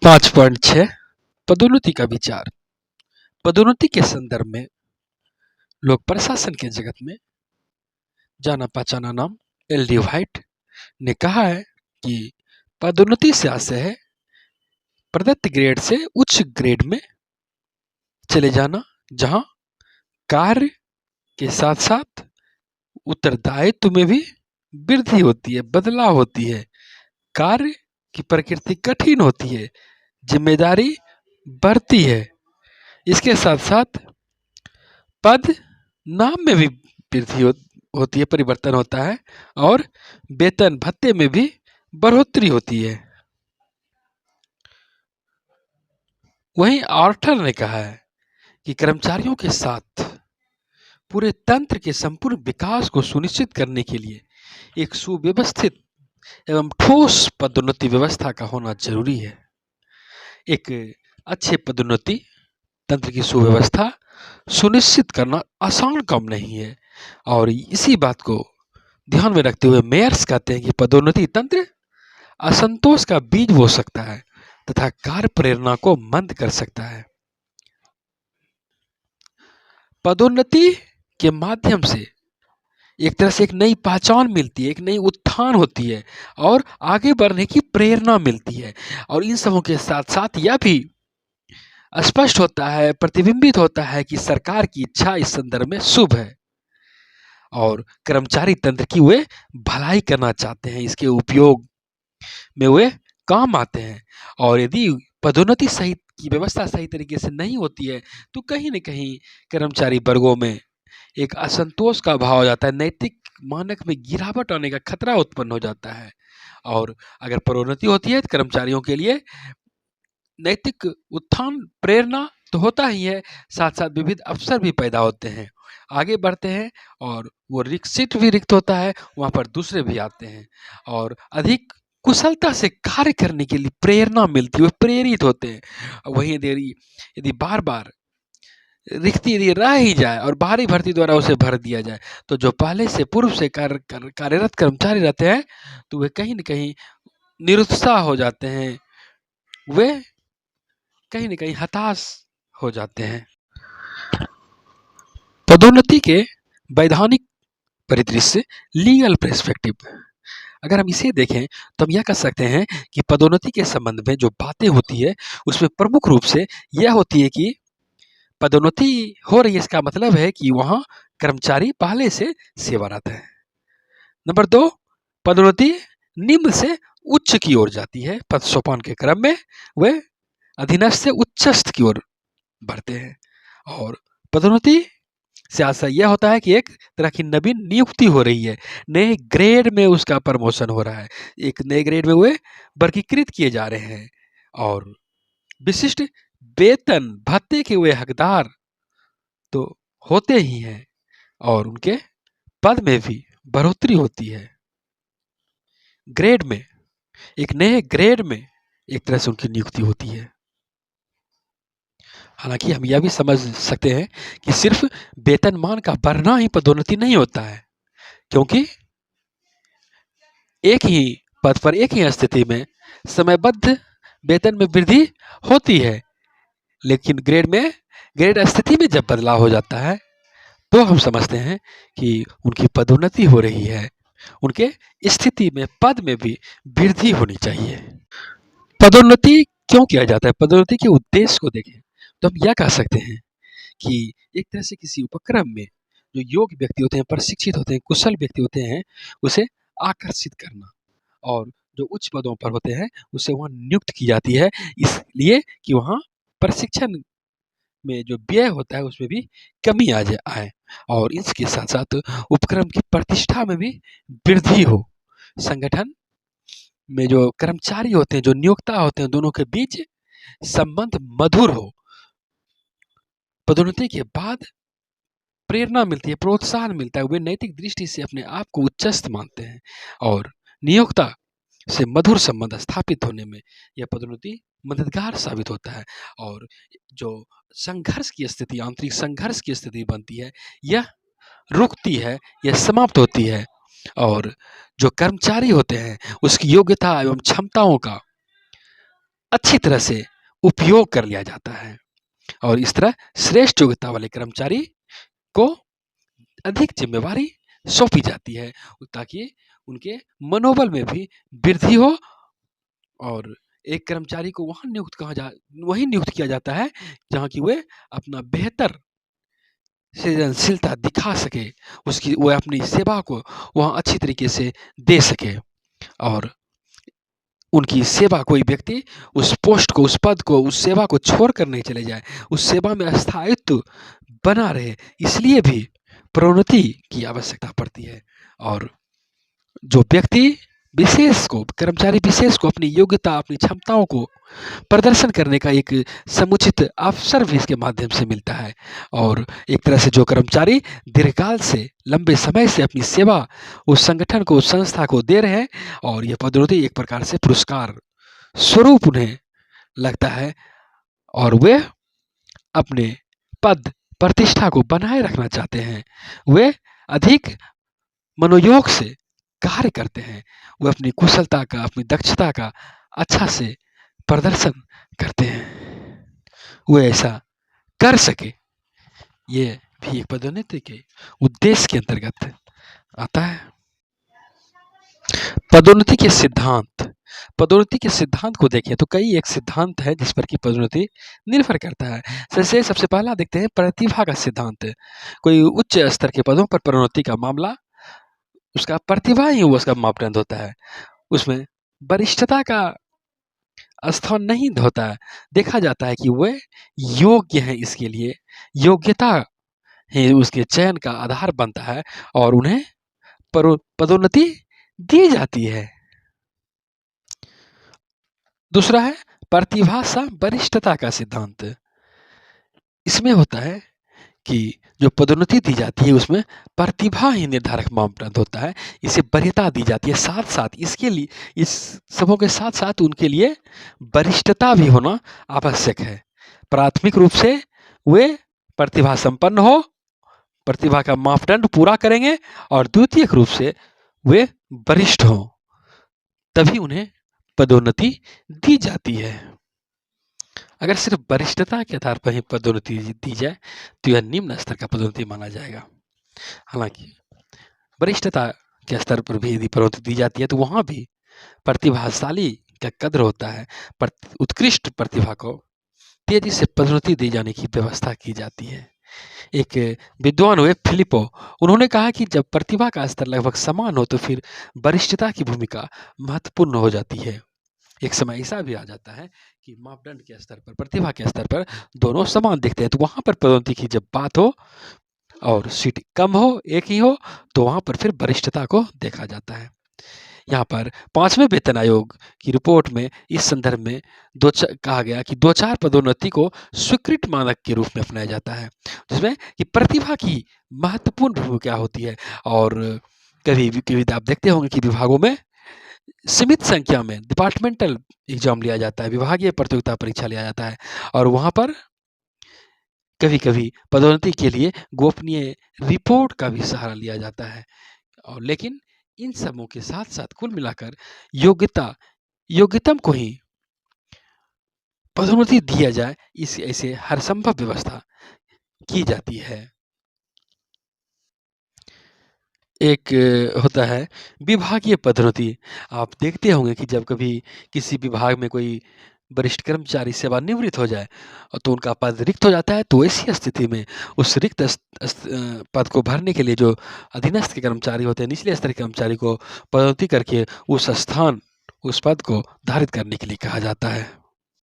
5.6 पदोन्नति का विचार। पदोन्नति के संदर्भ में लोक प्रशासन के जगत में जाना पहचाना नाम एल.डी. व्हाइट ने कहा है कि पदोन्नति से आशय है प्रदत्त ग्रेड से उच्च ग्रेड में चले जाना, जहां कार्य के साथ साथ उत्तरदायित्व में भी वृद्धि होती है, बदलाव होती है। कार्य की प्रकृति कठिन होती है, जिम्मेदारी बढ़ती है। इसके साथ साथ पद नाम में भी वृद्धि होती है, परिवर्तन होता है और वेतन भत्ते में भी बढ़ोतरी होती है। वहीं आर्थर ने कहा है कि कर्मचारियों के साथ पूरे तंत्र के संपूर्ण विकास को सुनिश्चित करने के लिए एक सुव्यवस्थित एवं ठोस पदोन्नति व्यवस्था का होना जरूरी है। एक अच्छे पदोन्नति तंत्र की सुव्यवस्था सुनिश्चित करना आसान काम नहीं है और इसी बात को ध्यान में रखते हुए मेयर्स कहते हैं कि पदोन्नति तंत्र असंतोष का बीज बो सकता है तथा कार्य प्रेरणा को मंद कर सकता है। पदोन्नति के माध्यम से एक तरह से एक नई पहचान मिलती है, एक नई उत्थान होती है और आगे बढ़ने की प्रेरणा मिलती है। और इन सबों के साथ साथ यह भी स्पष्ट होता है, प्रतिबिंबित होता है कि सरकार की इच्छा इस संदर्भ में शुभ है और कर्मचारी तंत्र की वे भलाई करना चाहते हैं, इसके उपयोग में वे काम आते हैं। और यदि पदोन्नति सही की व्यवस्था सही तरीके से नहीं होती है तो कहीं न कहीं कर्मचारी वर्गों में एक असंतोष का भाव हो जाता है, नैतिक मानक में गिरावट आने का खतरा उत्पन्न हो जाता है। और अगर पदोन्नति होती है तो कर्मचारियों के लिए नैतिक उत्थान, प्रेरणा तो होता ही है, साथ साथ विविध अवसर भी पैदा होते हैं, आगे बढ़ते हैं और वो सीट भी रिक्त होता है, वहाँ पर दूसरे भी आते हैं और अधिक कुशलता से कार्य करने के लिए प्रेरणा मिलती है, वो प्रेरित होते हैं। वहीं यदि बार बार रिक्ति यदि रह ही जाए और बाहरी भर्ती द्वारा उसे भर दिया जाए तो जो पहले से पूर्व से कार्यरत कर्मचारी रहते हैं तो वे कहीं न कहीं निरुत्साह हो जाते हैं, वे कहीं न कहीं हताश हो जाते हैं। पदोन्नति के वैधानिक परिदृश्य, लीगल पर्सपेक्टिव, अगर हम इसे देखें तो हम यह कह सकते हैं कि पदोन्नति के संबंध में जो बातें होती है उसमें प्रमुख रूप से यह होती है कि पदोन्नति हो रही है, इसका मतलब है कि वहाँ कर्मचारी पहले से सेवारत है। नंबर 2, पदोन्नति निम्न से उच्च की ओर जाती है, पद सोपान के क्रम में वे अधीनस्थ से उच्चस्थ की ओर बढ़ते हैं। और पदोन्नति से आशय यह होता है कि एक तरह की नवीन नियुक्ति हो रही है, नए ग्रेड में उसका प्रमोशन हो रहा है, एक नए ग्रेड में वे वर्गीकृत किए जा रहे हैं और विशिष्ट वेतन भत्ते के वे हकदार तो होते ही हैं और उनके पद में भी बढ़ोतरी होती है। ग्रेड में, एक नए ग्रेड में एक तरह से उनकी नियुक्ति होती है। हालांकि हम यह भी समझ सकते हैं कि सिर्फ वेतनमान का बढ़ना ही पदोन्नति नहीं होता है, क्योंकि एक ही पद पर एक ही स्थिति में समयबद्ध वेतन में वृद्धि होती है, लेकिन ग्रेड स्थिति में जब बदलाव हो जाता है तो हम समझते हैं कि उनकी पदोन्नति हो रही है, उनके स्थिति में, पद में भी वृद्धि होनी चाहिए। पदोन्नति क्यों किया जाता है? पदोन्नति के उद्देश्य को देखें तो हम यह कह सकते हैं कि एक तरह से किसी उपक्रम में जो योग्य व्यक्ति होते हैं, प्रशिक्षित होते हैं, कुशल व्यक्ति होते हैं, उसे आकर्षित करना और जो उच्च पदों पर होते हैं उसे वहाँ नियुक्त की जाती है, इसलिए कि वहाँ प्रशिक्षण में जो व्यय होता है उसमें भी कमी आए और इसके साथ साथ उपक्रम की प्रतिष्ठा में भी वृद्धि हो, संगठन में जो कर्मचारी होते हैं, जो नियोक्ता होते हैं, दोनों के बीच संबंध मधुर हो। पदोन्नति के बाद प्रेरणा मिलती है, प्रोत्साहन मिलता है, वे नैतिक दृष्टि से अपने आप को उच्चस्थ मानते हैं और नियोक्ता से मधुर संबंध स्थापित होने में यह पदोन्नति मददगार साबित होता है और जो संघर्ष की स्थिति, आंतरिक संघर्ष की स्थिति बनती है, यह रुकती है, यह समाप्त होती है और जो कर्मचारी होते हैं उसकी योग्यता एवं क्षमताओं का अच्छी तरह से उपयोग कर लिया जाता है और इस तरह श्रेष्ठ योग्यता वाले कर्मचारी को अधिक जिम्मेवारी सौंपी जाती है ताकि उनके मनोबल में भी वृद्धि हो और एक कर्मचारी को वहीं नियुक्त किया जाता है जहाँ की वे अपना बेहतर सृजनशीलता दिखा सके, वह अपनी सेवा को वहाँ अच्छी तरीके से दे सके और उनकी सेवा कोई व्यक्ति उस पोस्ट को, उस पद को, उस सेवा को छोड़कर नहीं चले जाए, उस सेवा में स्थायित्व बना रहे, इसलिए भी प्रोन्नति की आवश्यकता पड़ती है और जो व्यक्ति विशेष को, कर्मचारी विशेष को अपनी योग्यता, अपनी क्षमताओं को प्रदर्शन करने का एक समुचित अवसर भी इसके माध्यम से मिलता है और एक तरह से जो कर्मचारी दीर्घकाल से, लंबे समय से अपनी सेवा उस संगठन को, उस संस्था को दे रहे हैं और यह पदोन्नति एक प्रकार से पुरस्कार स्वरूप उन्हें लगता है और वे अपने पद प्रतिष्ठा को बनाए रखना चाहते हैं। वे अधिक मनोयोग से कार्य करते हैं, वे अपनी कुशलता का, अपनी दक्षता का अच्छा से प्रदर्शन करते हैं, वे ऐसा कर सके। ये भी एक पदोन्नति के उद्देश्य के अंतर्गत आता है। पदोन्नति के सिद्धांत, पदोन्नति के सिद्धांत को देखें तो कई एक सिद्धांत है जिस पर कि पदोन्नति निर्भर करता है। जैसे सबसे पहला देखते हैं प्रतिभा का सिद्धांत। कोई उच्च स्तर के पदों पर पदोन्नति का मामला उसका प्रतिभा ही उसका मापदंड होता है, उसमें वरिष्ठता का स्थान नहीं होता है। देखा जाता है कि वे योग्य हैं, इसके लिए योग्यता ही उसके चयन का आधार बनता है और उन्हें पदोन्नति दी जाती है। दूसरा है प्रतिभा सा वरिष्ठता का सिद्धांत। इसमें होता है कि जो पदोन्नति दी जाती है उसमें प्रतिभा ही निर्धारक मापदंड होता है, इसे वरीयता दी जाती है, साथ साथ इसके लिए, इस सबों के साथ साथ उनके लिए वरिष्ठता भी होना आवश्यक है। प्राथमिक रूप से वे प्रतिभा संपन्न हो, प्रतिभा का मापदंड पूरा करेंगे और द्वितीयक रूप से वे वरिष्ठ हो, तभी उन्हें पदोन्नति दी जाती है। अगर सिर्फ वरिष्ठता के आधार पर ही पदोन्नति दी जाए तो यह निम्न स्तर का पदोन्नति माना जाएगा। हालांकि वरिष्ठता के स्तर पर भी यदि पदोन्नति दी जाती है तो वहाँ भी प्रतिभाशाली का कद्र होता है। उत्कृष्ट प्रतिभा को तेजी से पदोन्नति दी जाने की व्यवस्था की जाती है। एक विद्वान हुए फिलिपो, उन्होंने कहा कि जब प्रतिभा का स्तर लगभग समान हो तो फिर वरिष्ठता की भूमिका महत्वपूर्ण हो जाती है। एक समय ऐसा भी आ जाता है कि मापदंड के स्तर पर, प्रतिभा के स्तर पर दोनों समान दिखते हैं, तो वहां पर पदोन्नति की जब बात हो और सीट कम हो, एक ही हो, तो वहां पर फिर वरिष्ठता को देखा जाता है। यहाँ पर 5वें वेतन आयोग की रिपोर्ट में इस संदर्भ में कहा गया कि 2-4 पदोन्नति को स्वीकृत मानक के रूप में अपनाया जाता है, जिसमें कि प्रतिभा की महत्वपूर्ण भूमिका होती है और कभी आप देखते होंगे कि विभागों में सीमित संख्या में डिपार्टमेंटल एग्जाम लिया जाता है, विभागीय प्रतियोगिता परीक्षा लिया जाता है और वहाँ पर कभी-कभी पदोन्नति के लिए गोपनीय रिपोर्ट का भी सहारा लिया जाता है। और लेकिन इन सबों के साथ-साथ कुल मिलाकर योग्यतम को ही पदोन्नति दिया जाए, इस ऐसे हर संभव व्यवस्था की जाती है। एक होता है विभागीय पदोन्नति। आप देखते होंगे कि जब कभी किसी विभाग में कोई वरिष्ठ कर्मचारी सेवानिवृत्त हो जाए तो उनका पद रिक्त हो जाता है, तो ऐसी स्थिति में उस रिक्त पद को भरने के लिए जो अधीनस्थ के कर्मचारी होते हैं, निचले स्तर के कर्मचारी को पदोन्नति करके उस पद को धारित करने के लिए कहा जाता है।